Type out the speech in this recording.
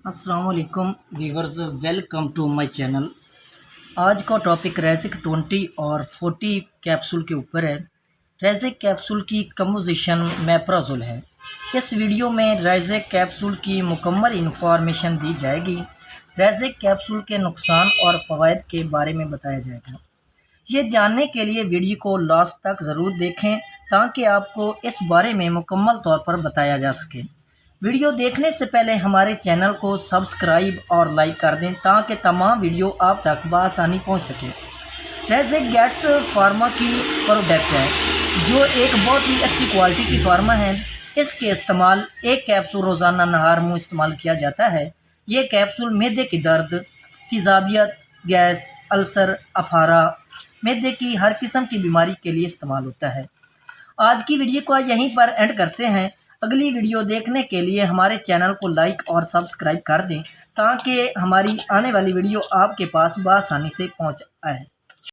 अस्सलाम वालेकुम viewers, welcome to my channel. आज का टॉपिक रेजिक 20 और 40 कैप्सूल के ऊपर है। रेजिक कैप्सूल की कंपोजिशन मैप्राजोल है। इस वीडियो में रेजिक कैप्सूल की मुकम्मल इंफॉर्मेशन दी जाएगी। रेजिक कैप्सूल के नुकसान और फ़वाइद के बारे में बताया जाएगा। ये जानने के लिए वीडियो को लास्ट तक ज़रूर देखें ताकि आपको इस बारे में मुकम्मल तौर पर बताया जा सके। वीडियो देखने से पहले हमारे चैनल को सब्सक्राइब और लाइक कर दें ताकि तमाम वीडियो आप तक बआसानी पहुंच सके। रेजिक गैट्स फार्मा की प्रोडक्ट है जो एक बहुत ही अच्छी क्वालिटी की फार्मा है। इसके इस्तेमाल एक कैप्सूल रोज़ाना नहार मुँह इस्तेमाल किया जाता है। ये कैप्सूल मैदे की दर्द, तेज़ाबियत, गैस, अल्सर, अफारा, मैदे की हर किस्म की बीमारी के लिए इस्तेमाल होता है। आज की वीडियो को यहीं पर एंड करते हैं। अगली वीडियो देखने के लिए हमारे चैनल को लाइक और सब्सक्राइब कर दें ताकि हमारी आने वाली वीडियो आपके पास बआसानी से पहुंच आए।